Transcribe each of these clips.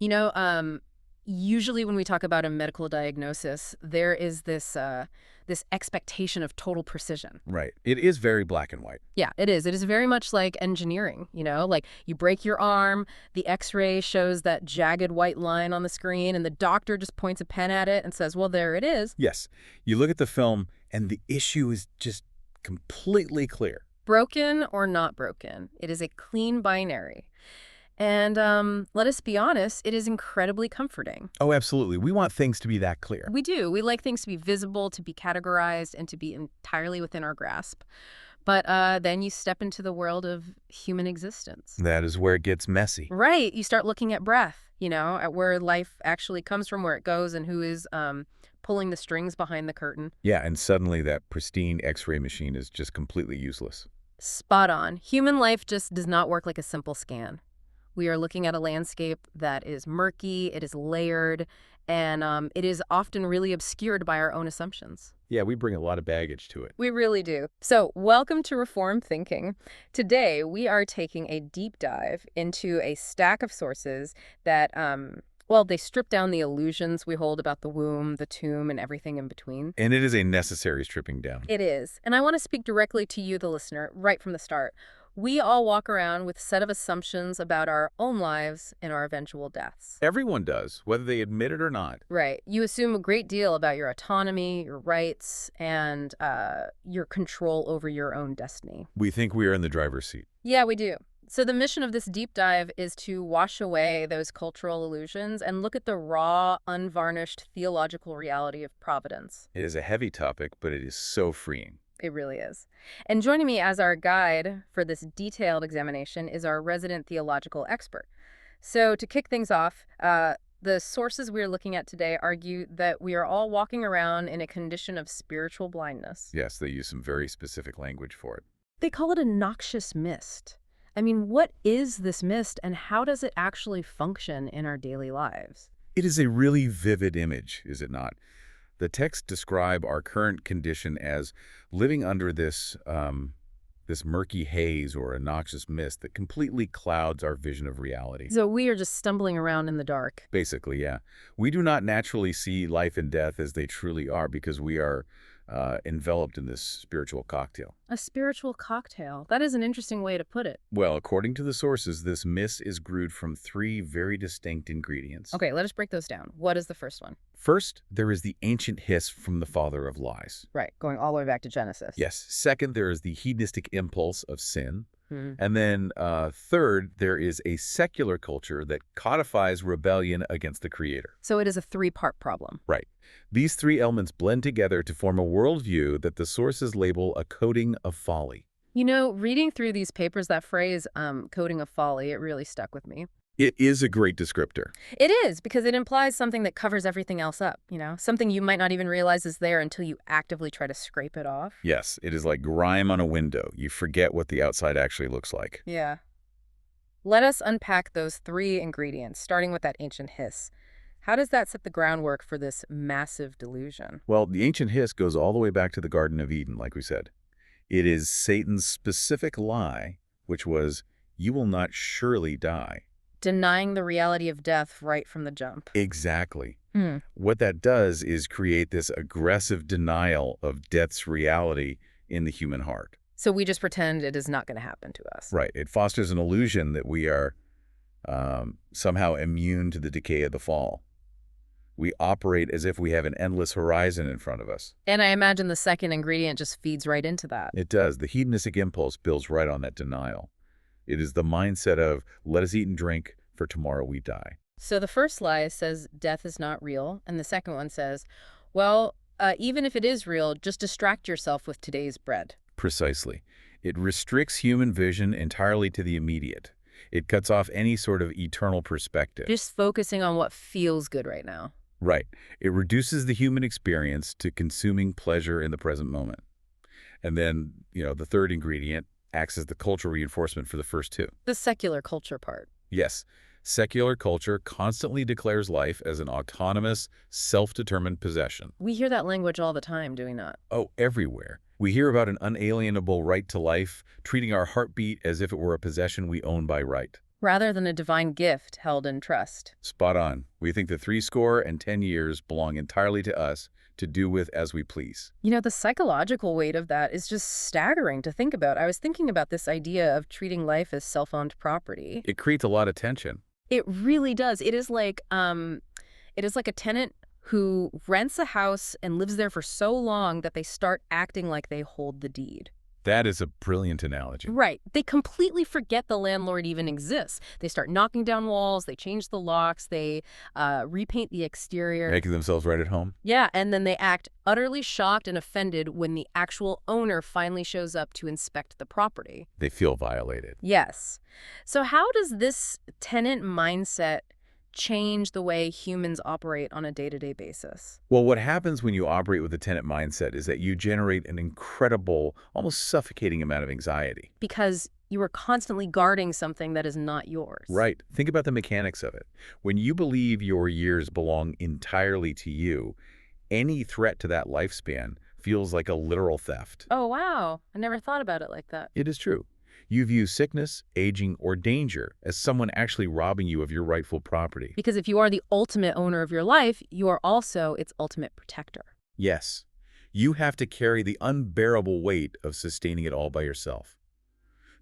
You know, usually when we talk about a medical diagnosis, there is this expectation of total precision. Right. It is very black and white. Yeah, it is. It is very much like engineering, like you break your arm, the x-ray shows that jagged white line on the screen, and the doctor just points a pen at it and says, well, there it is. Yes. You look at the film, and the issue is just completely clear. Broken or not broken. It is a clean binary. And let us be honest, it is incredibly comforting. Oh, absolutely. We want things to be that clear. We do. We like things to be visible, to be categorized, and to be entirely within our grasp. But then you step into the world of human existence. That is where it gets messy. Right. You start looking at breath, at where life actually comes from, where it goes, and who is pulling the strings behind the curtain. Yeah, and suddenly that pristine X-ray machine is just completely useless. Spot on. Human life just does not work like a simple scan. We are looking at a landscape that is murky, it is layered, and it is often really obscured by our own assumptions. Yeah, we bring a lot of baggage to it. We really do. So, welcome to Reform Thinking. Today, we are taking a deep dive into a stack of sources that, they strip down the illusions we hold about the womb, the tomb, and everything in between. And it is a necessary stripping down. It is. And I want to speak directly to you, the listener, right from the start. We all walk around with a set of assumptions about our own lives and our eventual deaths. Everyone does, whether they admit it or not. Right. You assume a great deal about your autonomy, your rights, and your control over your own destiny. We think we are in the driver's seat. Yeah, we do. So the mission of this deep dive is to wash away those cultural illusions and look at the raw, unvarnished theological reality of Providence. It is a heavy topic, but it is so freeing. It really is. And joining me as our guide for this detailed examination is our resident theological expert. So to kick things off, the sources we're looking at today argue that we are all walking around in a condition of spiritual blindness. Yes, they use some very specific language for it. They call it a noxious mist. I mean, what is this mist and how does it actually function in our daily lives? It is a really vivid image, is it not? The texts describe our current condition as living under this murky haze or a noxious mist that completely clouds our vision of reality. So we are just stumbling around in the dark. Basically, yeah. We do not naturally see life and death as they truly are because we are enveloped in this spiritual cocktail. A spiritual cocktail. That is an interesting way to put it. Well, according to the sources, this mist is brewed from three very distinct ingredients. Okay, let us break those down. What is the first one? First, there is the ancient hiss from the father of lies. Right, going all the way back to Genesis. Yes. Second, there is the hedonistic impulse of sin. Hmm. And then third, there is a secular culture that codifies rebellion against the Creator. So it is a three-part problem. Right. These three elements blend together to form a worldview that the sources label a coating of folly. Reading through these papers, that phrase, coating of folly, it really stuck with me. It is a great descriptor. It is, because it implies something that covers everything else up, something you might not even realize is there until you actively try to scrape it off. Yes, it is like grime on a window. You forget what the outside actually looks like. Yeah. Let us unpack those three ingredients, starting with that ancient hiss. How does that set the groundwork for this massive delusion? Well, the ancient hiss goes all the way back to the Garden of Eden, like we said. It is Satan's specific lie, which was, "You will not surely die." Denying the reality of death right from the jump. Exactly. What that does is create this aggressive denial of death's reality in the human heart. So we just pretend it is not going to happen to us. Right. It fosters an illusion that we are somehow immune to the decay of the fall. We operate as if we have an endless horizon in front of us. And I imagine the second ingredient just feeds right into that. It does. The hedonistic impulse builds right on that denial. It is the mindset of, let us eat and drink, for tomorrow we die. So the first lie says death is not real, and the second one says, even if it is real, just distract yourself with today's bread. Precisely. It restricts human vision entirely to the immediate. It cuts off any sort of eternal perspective. Just focusing on what feels good right now. Right. It reduces the human experience to consuming pleasure in the present moment. And then, the third ingredient acts as the cultural reinforcement for the first two. The secular culture part. Yes. Secular culture constantly declares life as an autonomous, self-determined possession. We hear that language all the time, do we not? Oh, everywhere. We hear about an unalienable right to life, treating our heartbeat as if it were a possession we own by right. rather than a divine gift held in trust. Spot on. We think the 70 years belong entirely to us to do with as we please. You know, the psychological weight of that is just staggering to think about. I was thinking about this idea of treating life as self-owned property. It creates a lot of tension. It really does. It is like a tenant who rents a house and lives there for so long that they start acting like they hold the deed. That is a brilliant analogy. Right. They completely forget the landlord even exists. They start knocking down walls, they change the locks, they repaint the exterior. Making themselves right at home. Yeah, and then they act utterly shocked and offended when the actual owner finally shows up to inspect the property. They feel violated. Yes. So how does this tenant mindset change the way humans operate on a day-to-day basis? Well, what happens when you operate with a tenant mindset is that you generate an incredible, almost suffocating amount of anxiety. Because you are constantly guarding something that is not yours. Right. Think about the mechanics of it. When you believe your years belong entirely to you, any threat to that lifespan feels like a literal theft. Oh, wow. I never thought about it like that. It is true. You view sickness, aging, or danger as someone actually robbing you of your rightful property. Because if you are the ultimate owner of your life, you are also its ultimate protector. Yes, you have to carry the unbearable weight of sustaining it all by yourself.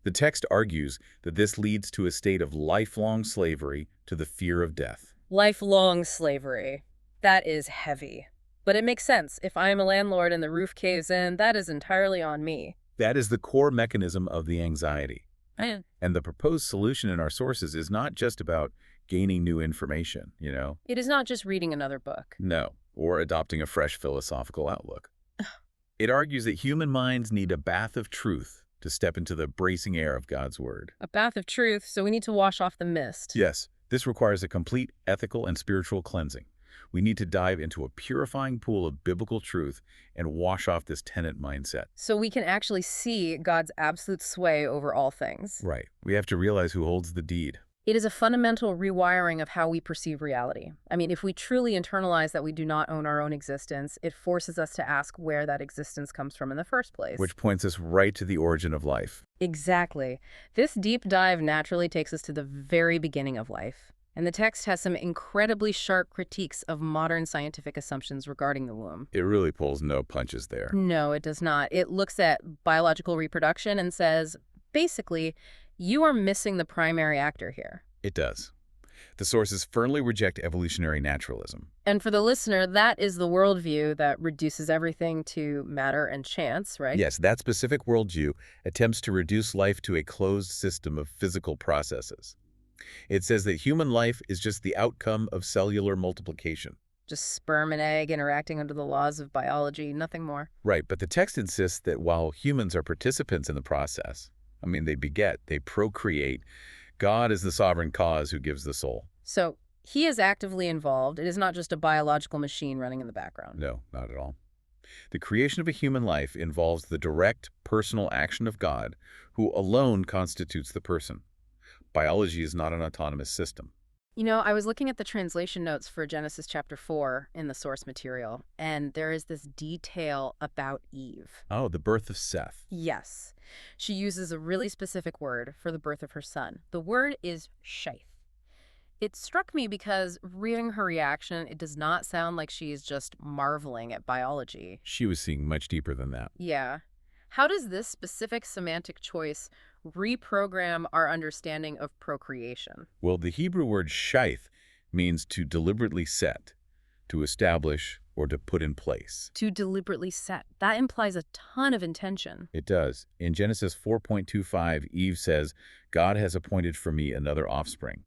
The text argues that this leads to a state of lifelong slavery to the fear of death. Lifelong slavery. That is heavy. But it makes sense. If I am a landlord and the roof caves in, that is entirely on me. That is the core mechanism of the anxiety. And And the proposed solution in our sources is not just about gaining new information, it is not just reading another book. No, or adopting a fresh philosophical outlook. It argues that human minds need a bath of truth to step into the bracing air of God's Word. A bath of truth, so we need to wash off the mist. Yes, this requires a complete ethical and spiritual cleansing. We need to dive into a purifying pool of biblical truth and wash off this tenant mindset. So we can actually see God's absolute sway over all things. Right. We have to realize who holds the deed. It is a fundamental rewiring of how we perceive reality. I mean, if we truly internalize that we do not own our own existence, it forces us to ask where that existence comes from in the first place. Which points us right to the origin of life. Exactly. This deep dive naturally takes us to the very beginning of life. And the text has some incredibly sharp critiques of modern scientific assumptions regarding the womb. It really pulls no punches there. No, it does not. It looks at biological reproduction and says, basically, you are missing the primary actor here. It does. The sources firmly reject evolutionary naturalism. And for the listener, that is the worldview that reduces everything to matter and chance, right? Yes, that specific worldview attempts to reduce life to a closed system of physical processes. It says that human life is just the outcome of cellular multiplication. Just sperm and egg interacting under the laws of biology, nothing more. Right, but the text insists that while humans are participants in the process, they beget, they procreate, God is the sovereign cause who gives the soul. So he is actively involved. It is not just a biological machine running in the background. No, not at all. The creation of a human life involves the direct, personal action of God, who alone constitutes the person. Biology is not an autonomous system. You know, I was looking at the translation notes for Genesis chapter 4 in the source material, and there is this detail about Eve. Oh, the birth of Seth. Yes. She uses a really specific word for the birth of her son. The word is shaith. It struck me because reading her reaction, it does not sound like she is just marveling at biology. She was seeing much deeper than that. Yeah. How does this specific semantic choice reprogram our understanding of procreation? Well, the Hebrew word shaith means to deliberately set, to establish, or to put in place. To deliberately set. That implies a ton of intention. It does. In Genesis 4:25, Eve says, God has appointed for me another offspring.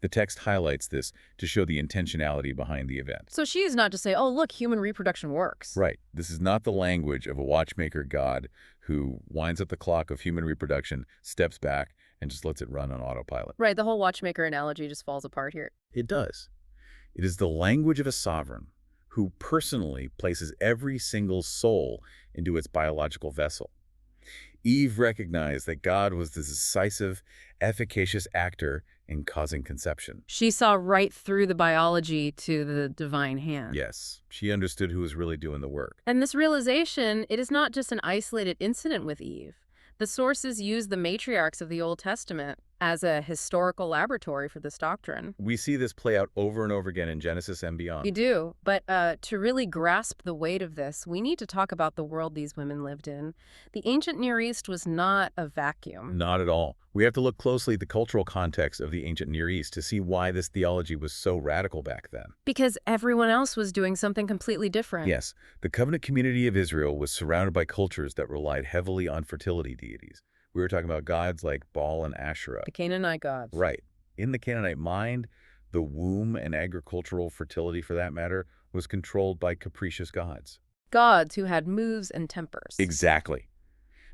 The text highlights this to show the intentionality behind the event. So she is not just saying, oh, look, human reproduction works. Right. This is not the language of a watchmaker God who winds up the clock of human reproduction, steps back, and just lets it run on autopilot. Right, the whole watchmaker analogy just falls apart here. It does. It is the language of a sovereign who personally places every single soul into its biological vessel. Eve recognized that God was the decisive, efficacious actor in causing conception. She saw right through the biology to the divine hand. Yes, she understood who was really doing the work. And this realization, it is not just an isolated incident with Eve. The sources use the matriarchs of the Old Testament as a historical laboratory for this doctrine. We see this play out over and over again in Genesis and We beyond. do, but to really grasp the weight of this, we need to talk about the world these women lived in. The ancient Near East was not a vacuum. Not at all. We have to look closely at the cultural context of the ancient Near East to see why this theology was so radical back then. Because everyone else was doing something completely different. Yes, the covenant community of Israel was surrounded by cultures that relied heavily on fertility deities. We were talking about gods like Baal and Asherah. The Canaanite gods. Right. In the Canaanite mind, the womb and agricultural fertility, for that matter, was controlled by capricious gods. Gods who had moods and tempers. Exactly.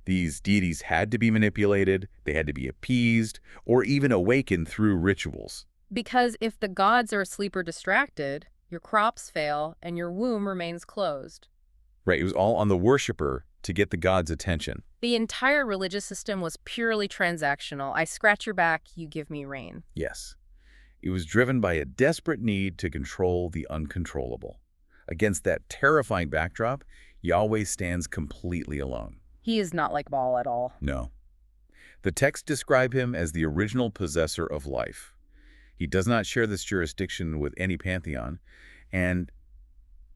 These deities had to be manipulated, they had to be appeased, or even awakened through rituals. Because if the gods are asleep or distracted, your crops fail and your womb remains closed. Right, it was all on the worshiper to get the god's attention. The entire religious system was purely transactional. I scratch your back, you give me rain. Yes. It was driven by a desperate need to control the uncontrollable. Against that terrifying backdrop, Yahweh stands completely alone. He is not like Baal at all. No. The texts describe him as the original possessor of life. He does not share this jurisdiction with any pantheon, and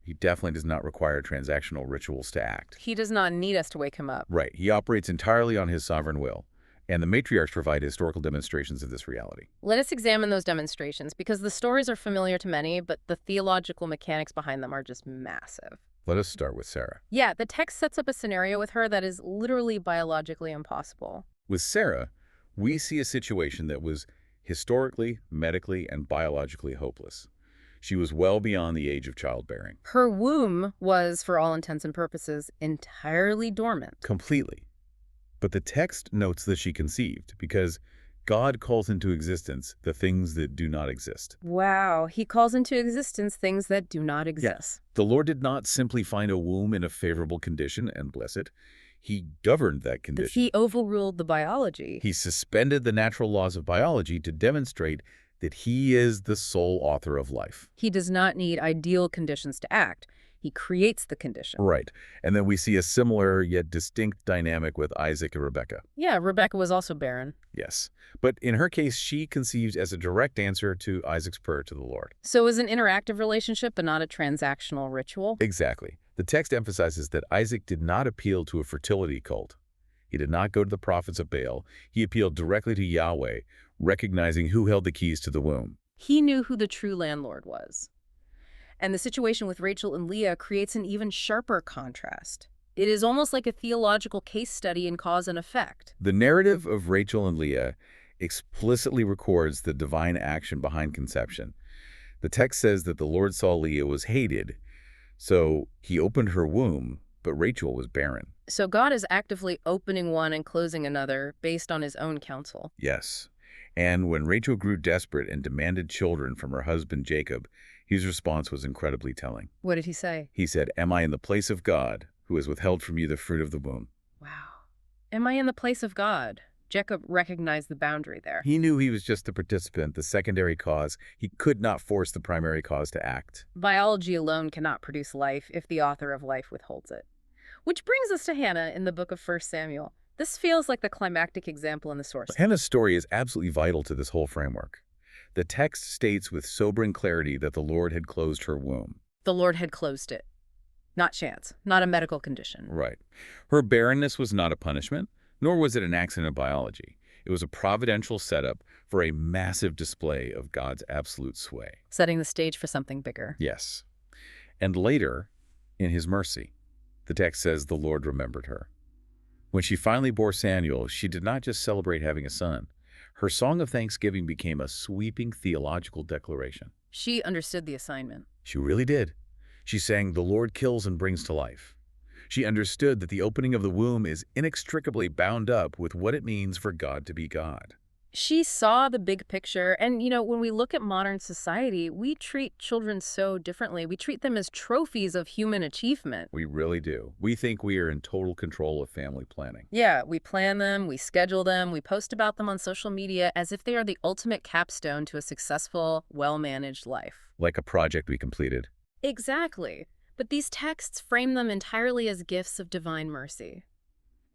he definitely does not require transactional rituals to act. He does not need us to wake him up. Right. He operates entirely on his sovereign will, and the matriarchs provide historical demonstrations of this reality. Let us examine those demonstrations, because the stories are familiar to many, but the theological mechanics behind them are just massive. Let us start with Sarah. Yeah, the text sets up a scenario with her that is literally biologically impossible. With Sarah, we see a situation that was historically, medically, and biologically hopeless. She was well beyond the age of childbearing. Her womb was, for all intents and purposes, entirely dormant. Completely. But the text notes that she conceived because God calls into existence the things that do not exist. Wow, he calls into existence things that do not exist. The Lord did not simply find a womb in a favorable condition and bless it. He governed that condition. He overruled the biology. He suspended the natural laws of biology to demonstrate that he is the sole author of life. He does not need ideal conditions to act. He creates the condition. Right. And then we see a similar yet distinct dynamic with Isaac and Rebekah. Yeah, Rebecca was also barren. Yes. But in her case, she conceived as a direct answer to Isaac's prayer to the Lord. So it was an interactive relationship, but not a transactional ritual? Exactly. The text emphasizes that Isaac did not appeal to a fertility cult. He did not go to the prophets of Baal. He appealed directly to Yahweh, recognizing who held the keys to the womb. He knew who the true landlord was. And the situation with Rachel and Leah creates an even sharper contrast. It is almost like a theological case study in cause and effect. The narrative of Rachel and Leah explicitly records the divine action behind conception. The text says that the Lord saw Leah was hated, so he opened her womb, but Rachel was barren. So God is actively opening one and closing another based on his own counsel. Yes. And when Rachel grew desperate and demanded children from her husband Jacob, his response was incredibly telling. What did he say? He said, "Am I in the place of God, who has withheld from you the fruit of the womb?" Wow. Am I in the place of God? Jacob recognized the boundary there. He knew he was just the participant, the secondary cause. He could not force the primary cause to act. Biology alone cannot produce life if the author of life withholds it. Which brings us to Hannah in the book of 1 Samuel. This feels like the climactic example in the source. Hannah's story is absolutely vital to this whole framework. The text states with sobering clarity that the Lord had closed her womb. The Lord had closed it. Not chance, not a medical condition. Right. Her barrenness was not a punishment, nor was it an accident of biology. It was a providential setup for a massive display of God's absolute sway. Setting the stage for something bigger. Yes. And later, in his mercy, the text says the Lord remembered her. When she finally bore Samuel, she did not just celebrate having a son. Her song of thanksgiving became a sweeping theological declaration. She understood the assignment. She really did. She sang, "The Lord kills and brings to life." She understood that the opening of the womb is inextricably bound up with what it means for God to be God. She saw the big picture. And, when we look at modern society, we treat children so differently. We treat them as trophies of human achievement. We really do. We think we are in total control of family planning. Yeah, we plan them, we schedule them, we post about them on social media as if they are the ultimate capstone to a successful, well-managed life. Like a project we completed. Exactly. But these texts frame them entirely as gifts of divine mercy.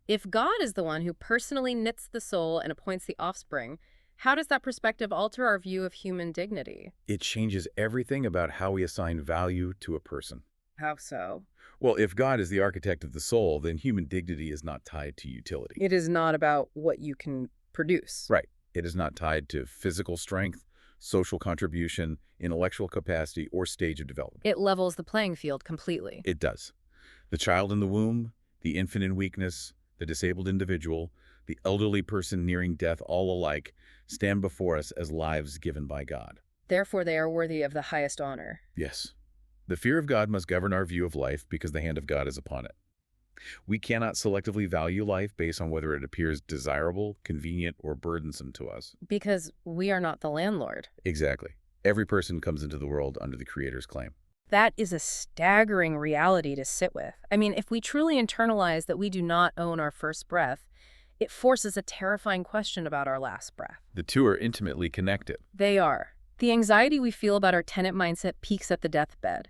If God is the one who personally knits the soul and appoints the offspring, How does that perspective alter our view of human dignity? It changes everything about how we assign value to a person. How so? Well, if God is the architect of the soul, then human dignity is not tied to utility. It is not about what you can produce. Right. It is not tied to physical strength, social contribution, intellectual capacity, or stage of development. It levels the playing field completely. It does. The child in the womb, the infant in weakness, the disabled individual, the elderly person nearing death, all alike stand before us as lives given by God. Therefore, they are worthy of the highest honor. Yes. The fear of God must govern our view of life because the hand of God is upon it. We cannot selectively value life based on whether it appears desirable, convenient, or burdensome to us. Because we are not the landlord. Exactly. Every person comes into the world under the Creator's claim. That is a staggering reality to sit with. I mean, if we truly internalize that we do not own our first breath, it forces a terrifying question about our last breath. The two are intimately connected. They are. The anxiety we feel about our tenant mindset peaks at the deathbed.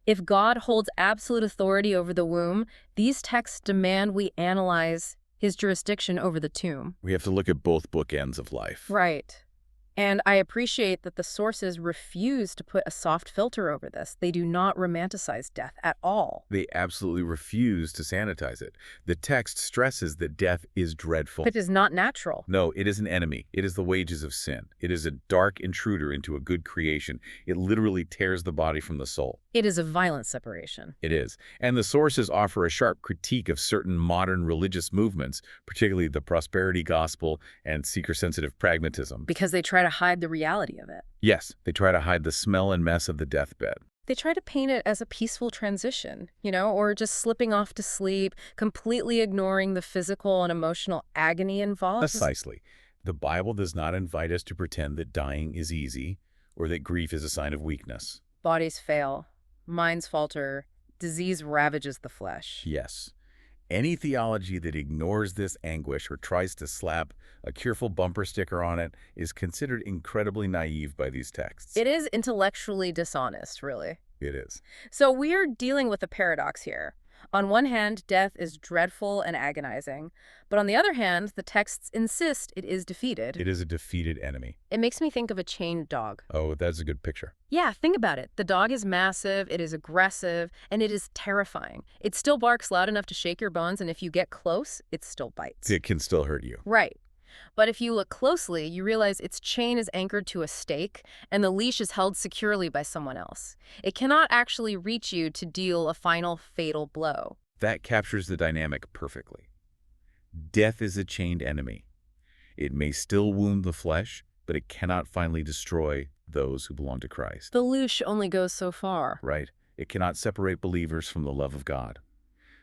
If God holds absolute authority over the womb, these texts demand we analyze his jurisdiction over the tomb. We have to look at both bookends of life. Right. And I appreciate that the sources refuse to put a soft filter over this. They do not romanticize death at all. They absolutely refuse to sanitize it. The text stresses that death is dreadful. It is not natural. No, it is an enemy. It is the wages of sin. It is a dark intruder into a good creation. It literally tears the body from the soul. It is a violent separation. It is. And the sources offer a sharp critique of certain modern religious movements, particularly the prosperity gospel and seeker-sensitive pragmatism. Because they try to hide the reality of it. Yes, they try to hide the smell and mess of the deathbed. They try to paint it as a peaceful transition, or just slipping off to sleep, completely ignoring the physical and emotional agony involved. Precisely. The Bible does not invite us to pretend that dying is easy or that grief is a sign of weakness. Bodies fail, minds falter, disease ravages the flesh. Yes. Any theology that ignores this anguish or tries to slap a cheerful bumper sticker on it is considered incredibly naive by these texts. It is intellectually dishonest, really. It is. So we're dealing with a paradox here. On one hand, death is dreadful and agonizing, but on the other hand, the texts insist it is defeated. It is a defeated enemy. It makes me think of a chained dog. Oh, that's a good picture. Yeah, think about it. The dog is massive, it is aggressive, and it is terrifying. It still barks loud enough to shake your bones, and if you get close, it still bites. It can still hurt you. Right. But if you look closely, you realize its chain is anchored to a stake, and the leash is held securely by someone else. It cannot actually reach you to deal a final fatal blow. That captures the dynamic perfectly. Death is a chained enemy. It may still wound the flesh, but it cannot finally destroy those who belong to Christ. The leash only goes so far. Right? It cannot separate believers from the love of God.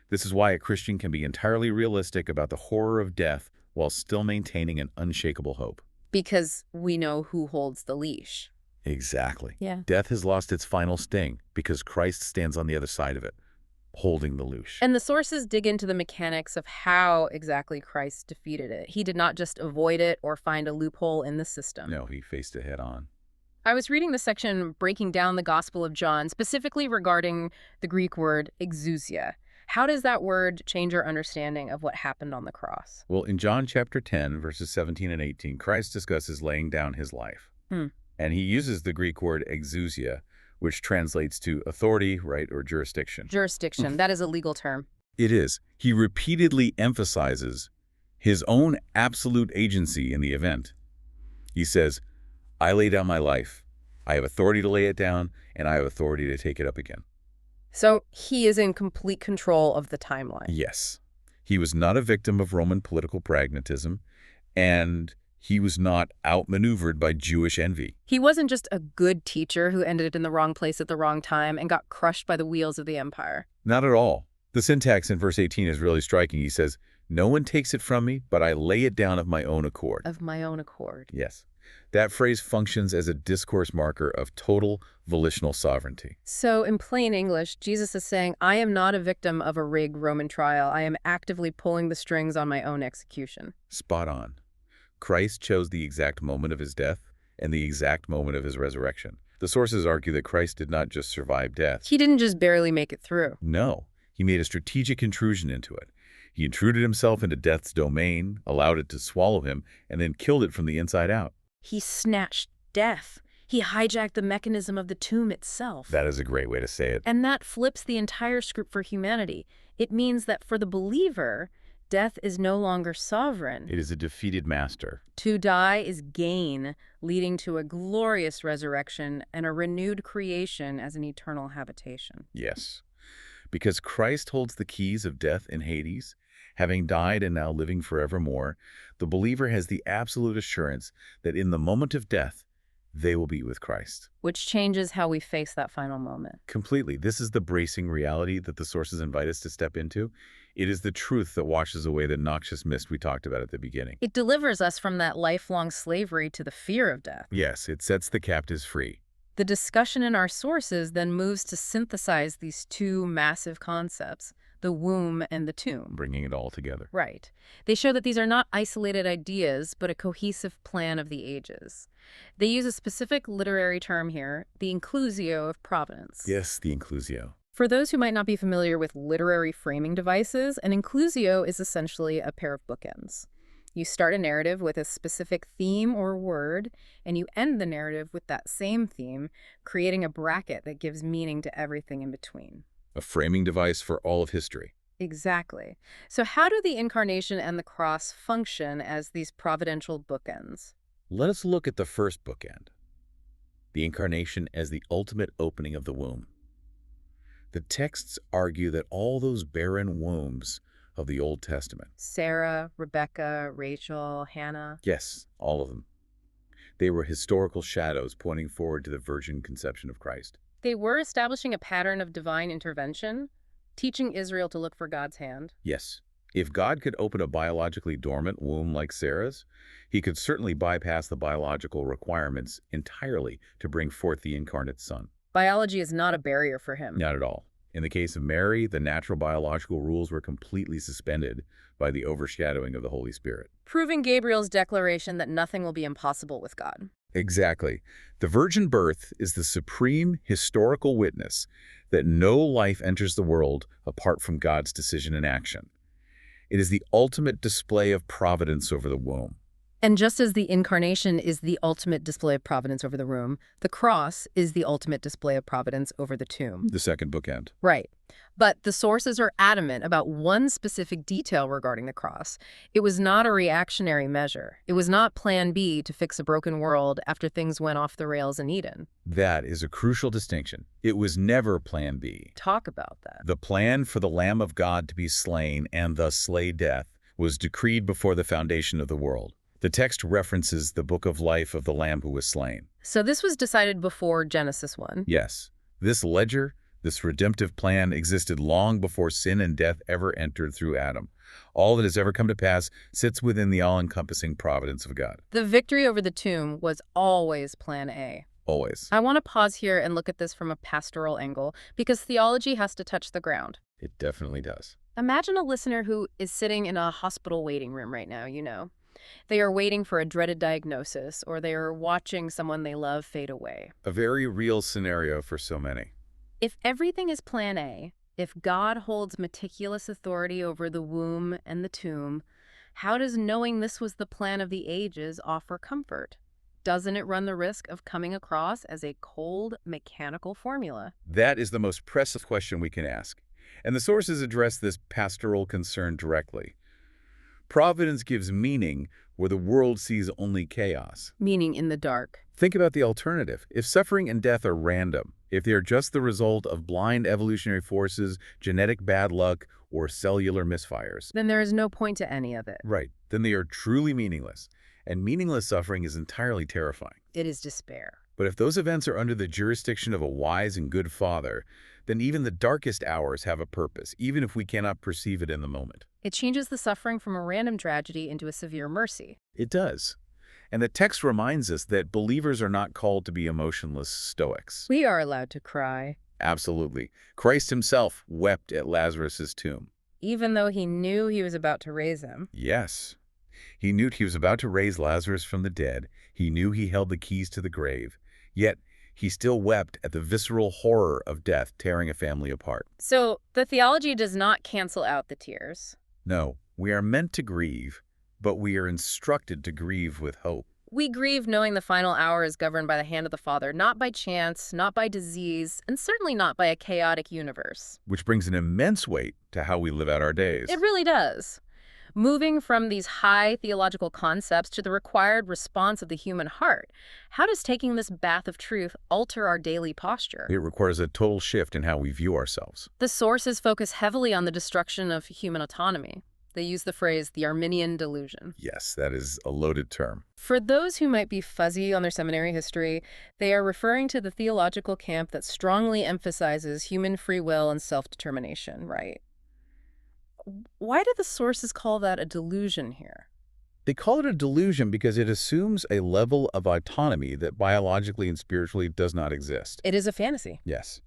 This is why a Christian can be entirely realistic about the horror of death while still maintaining an unshakable hope. Because we know who holds the leash. Exactly. Yeah. Death has lost its final sting because Christ stands on the other side of it, holding the leash. And the sources dig into the mechanics of how exactly Christ defeated it. He did not just avoid it or find a loophole in the system. No, he faced it head on. I was reading the section breaking down the Gospel of John, specifically regarding the Greek word exousia. How does that word change our understanding of what happened on the cross? Well, in John chapter 10, verses 17 and 18, Christ discusses laying down his life. And he uses the Greek word exousia, which translates to authority, right, or jurisdiction. Jurisdiction, that is a legal term. It is. He repeatedly emphasizes his own absolute agency in the event. He says, I lay down my life. I have authority to lay it down, and I have authority to take it up again. So he is in complete control of the timeline. Yes. He was not a victim of Roman political pragmatism, and he was not outmaneuvered by Jewish envy. He wasn't just a good teacher who ended in the wrong place at the wrong time and got crushed by the wheels of the empire. Not at all. The syntax in verse 18 is really striking. He says, no one takes it from me, but I lay it down of my own accord. Of my own accord. Yes. That phrase functions as a discourse marker of total volitional sovereignty. So in plain English, Jesus is saying, I am not a victim of a rigged Roman trial. I am actively pulling the strings on my own execution. Spot on. Christ chose the exact moment of his death and the exact moment of his resurrection. The sources argue that Christ did not just survive death. He didn't just barely make it through. No, he made a strategic intrusion into it. He intruded himself into death's domain, allowed it to swallow him, and then killed it from the inside out. He snatched death. He hijacked the mechanism of the tomb itself. That is a great way to say it. And that flips the entire script for humanity. It means that for the believer, death is no longer sovereign. It is a defeated master. To die is gain, leading to a glorious resurrection and a renewed creation as an eternal habitation. Yes. Because Christ holds the keys of death and Hades, having died and now living forevermore, the believer has the absolute assurance that in the moment of death, they will be with Christ. Which changes how we face that final moment. Completely. This is the bracing reality that the sources invite us to step into. It is the truth that washes away the noxious mist we talked about at the beginning. It delivers us from that lifelong slavery to the fear of death. Yes, it sets the captives free. The discussion in our sources then moves to synthesize these two massive concepts, the womb and the tomb. Bringing it all together. Right. They show that these are not isolated ideas, but a cohesive plan of the ages. They use a specific literary term here, the inclusio of Providence. Yes, the inclusio. For those who might not be familiar with literary framing devices, an inclusio is essentially a pair of bookends. You start a narrative with a specific theme or word, and you end the narrative with that same theme, creating a bracket that gives meaning to everything in between. A framing device for all of history. Exactly. So how do the incarnation and the cross function as these providential bookends? Let us look at the first bookend. The incarnation as the ultimate opening of the womb. The texts argue that all those barren wombs of the Old Testament. Sarah, Rebecca, Rachel, Hannah. Yes, all of them. They were historical shadows pointing forward to the virgin conception of Christ. They were establishing a pattern of divine intervention, teaching Israel to look for God's hand. Yes. If God could open a biologically dormant womb like Sarah's, he could certainly bypass the biological requirements entirely to bring forth the incarnate Son. Biology is not a barrier for him. Not at all. In the case of Mary, the natural biological rules were completely suspended by the overshadowing of the Holy Spirit. Proving Gabriel's declaration that nothing will be impossible with God. Exactly. The virgin birth is the supreme historical witness that no life enters the world apart from God's decision and action. It is the ultimate display of providence over the womb. And just as the incarnation is the ultimate display of providence over the womb, the cross is the ultimate display of providence over the tomb. The second bookend. Right. But the sources are adamant about one specific detail regarding the cross. It was not a reactionary measure. It was not plan B to fix a broken world after things went off the rails in Eden. That is a crucial distinction. It was never plan B. Talk about that. The plan for the Lamb of God to be slain and thus slay death was decreed before the foundation of the world. The text references the book of life of the Lamb who was slain. So this was decided before Genesis 1? Yes. This ledger, this redemptive plan existed long before sin and death ever entered through Adam. All that has ever come to pass sits within the all-encompassing providence of God. The victory over the tomb was always plan A. Always. I want to pause here and look at this from a pastoral angle, because theology has to touch the ground. It definitely does. Imagine a listener who is sitting in a hospital waiting room right now, you know. They are waiting for a dreaded diagnosis, or they are watching someone they love fade away. A very real scenario for so many. If everything is plan A, if God holds meticulous authority over the womb and the tomb, how does knowing this was the plan of the ages offer comfort? Doesn't it run the risk of coming across as a cold, mechanical formula? That is the most pressing question we can ask. And the sources address this pastoral concern directly. Providence gives meaning where the world sees only chaos. Meaning in the dark. Think about the alternative. If suffering and death are random, if they are just the result of blind evolutionary forces, genetic bad luck, or cellular misfires, Then there is no point to any of it. right, then they are truly meaningless. And meaningless suffering is entirely terrifying. It is despair. But if those events are under the jurisdiction of a wise and good Father, then even the darkest hours have a purpose, even if we cannot perceive it in the moment. It changes the suffering from a random tragedy into a severe mercy. It does. And the text reminds us that believers are not called to be emotionless stoics. We are allowed to cry, Absolutely. Christ himself wept at Lazarus' tomb. even though he knew he was about to raise him. Yes. He knew he was about to raise Lazarus from the dead. He knew he held the keys to the grave. Yet, he still wept at the visceral horror of death tearing a family apart. So the theology does not cancel out the tears. No, we are meant to grieve, but we are instructed to grieve with hope. We grieve knowing the final hour is governed by the hand of the Father, not by chance, not by disease, and certainly not by a chaotic universe. Which brings an immense weight to how we live out our It days. really does. Moving from these high theological concepts to the required response of the human heart, how does taking this bath of truth alter our daily posture? It requires a total shift in how we view ourselves. The sources focus heavily on the destruction of human autonomy. They use the phrase the Arminian delusion. Yes, that is a loaded term. For those who might be fuzzy on their seminary history, they are referring to the theological camp that strongly emphasizes human free will and self-determination, right? Why do the sources call that a delusion here? They call it a delusion because it assumes a level of autonomy that biologically and spiritually does not exist. It is a fantasy. Yes.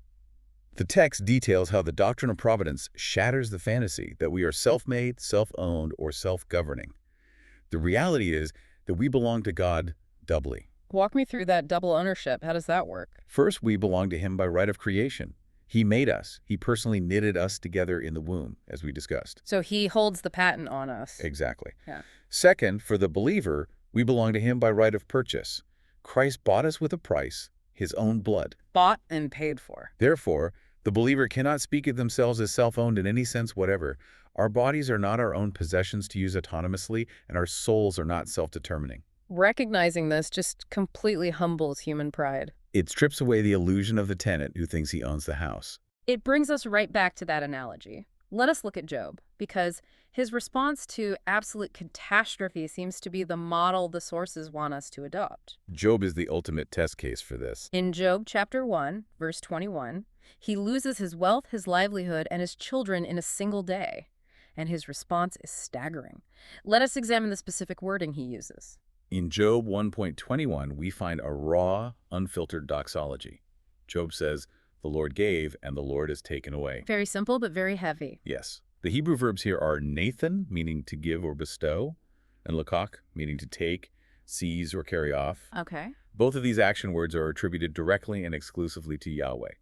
The text details how the doctrine of providence shatters the fantasy that we are self-made, self-owned, or self-governing. The reality is that we belong to God doubly. Walk me through that double ownership. How does that work? First, we belong to Him by right of creation. He made us. He personally knitted us together in the womb, as we discussed. So he holds the patent on us. Exactly. Yeah. Second, for the believer, we belong to Him by right of purchase. Christ bought us with a price, His own blood. Bought and paid for. Therefore, the believer cannot speak of themselves as self-owned in any sense whatever. Our bodies are not our own possessions to use autonomously, and our souls are not self-determining. Recognizing this just completely humbles human pride. It strips away the illusion of the tenant who thinks he owns the house. It brings us right back to that analogy. Let us look at Job, because his response to absolute catastrophe seems to be the model the sources want us to adopt. Job is the ultimate test case for this. In Job chapter 1, verse 21, he loses his wealth, his livelihood, and his children in a single day. And his response is staggering. Let us examine the specific wording he uses. In Job 1.21, we find a raw, unfiltered doxology. Job says, "The Lord gave, and the Lord has taken away." Very simple, but very heavy. Yes. The Hebrew verbs here are Nathan, meaning to give or bestow, and lakak, meaning to take, seize, or carry off. Okay. Both of these action words are attributed directly and exclusively to Yahweh.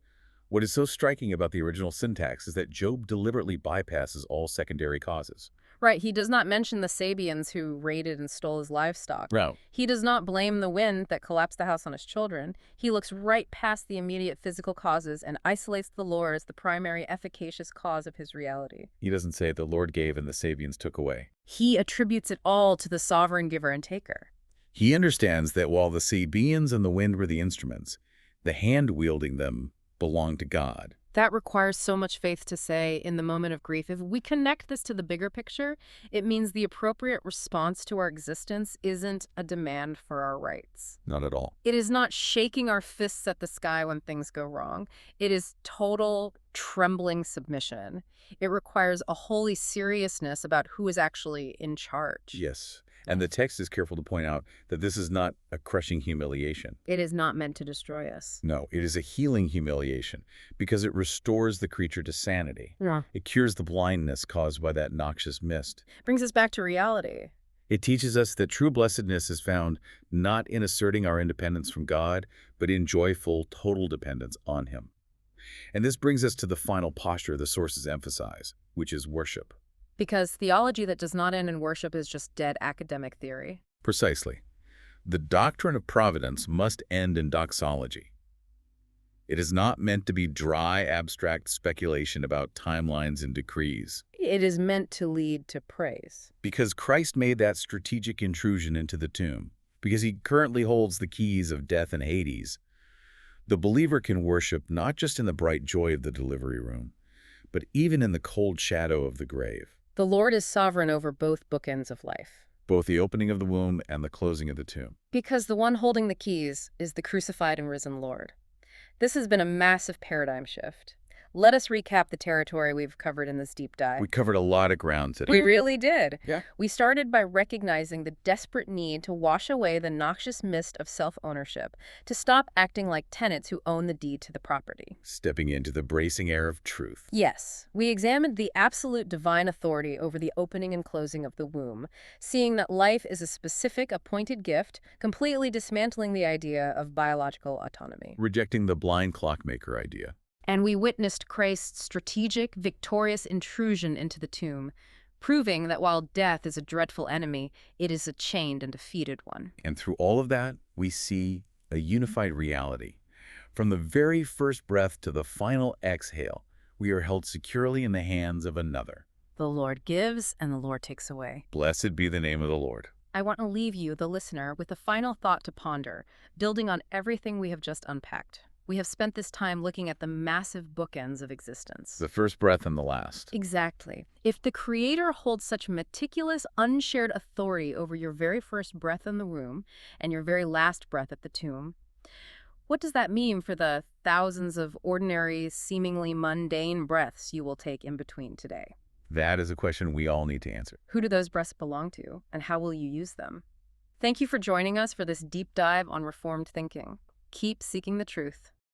What is so striking about the original syntax is that Job deliberately bypasses all secondary causes. Right, he does not mention the Sabians who raided and stole his livestock. Right. He does not blame the wind that collapsed the house on his children. He looks right past the immediate physical causes and isolates the Lord as the primary efficacious cause of his reality. He doesn't say the Lord gave and the Sabians took away. He attributes it all to the sovereign giver and taker. He understands that while the Sabians and the wind were the instruments, the hand wielding them belonged to God. That requires so much faith to say in the moment of grief. If we connect this to the bigger picture, it means the appropriate response to our existence isn't a demand for our rights. Not at all. It is not shaking our fists at the sky when things go wrong. It is total, trembling submission. It requires a holy seriousness about who is actually in charge. Yes. And the text is careful to point out that this is not a crushing humiliation. It is not meant to destroy us. No, it is a healing humiliation because it restores the creature to sanity. Yeah. It cures the blindness caused by that noxious mist. Brings us back to reality. It teaches us that true blessedness is found not in asserting our independence from God, but in joyful, total dependence on Him. And this brings us to the final posture the sources emphasize, which is worship. Because theology that does not end in worship is just dead academic theory. Precisely. The doctrine of providence must end in doxology. It is not meant to be dry, abstract speculation about timelines and decrees. It is meant to lead to praise. Because Christ made that strategic intrusion into the tomb, because He currently holds the keys of death and Hades, the believer can worship not just in the bright joy of the delivery room, but even in the cold shadow of the grave. The Lord is sovereign over both bookends of life. Both the opening of the womb and the closing of the tomb. Because the one holding the keys is the crucified and risen Lord. This has been a massive paradigm shift. Let us recap the territory we've covered in this deep dive. We covered a lot of ground today. We really did. Yeah. We started by recognizing the desperate need to wash away the noxious mist of self-ownership, to stop acting like tenants who own the deed to the property. Stepping into the bracing air of truth. Yes, we examined the absolute divine authority over the opening and closing of the womb, seeing that life is a specific, appointed gift, completely dismantling the idea of biological autonomy. Rejecting the blind clockmaker idea. And we witnessed Christ's strategic, victorious intrusion into the tomb, proving that while death is a dreadful enemy, it is a chained and defeated one. And through all of that, we see a unified reality. From the very first breath to the final exhale, we are held securely in the hands of another. The Lord gives and the Lord takes away. Blessed be the name of the Lord. I want to leave you, the listener, with a final thought to ponder, building on everything we have just unpacked. We have spent this time looking at the massive bookends of existence. The first breath and the last. Exactly. If the Creator holds such meticulous, unshared authority over your very first breath in the womb and your very last breath at the tomb, what does that mean for the thousands of ordinary, seemingly mundane breaths you will take in between today? That is a question we all need to answer. Who do those breaths belong to, and how will you use them? Thank you for joining us for this deep dive on Reformed thinking. Keep seeking the truth.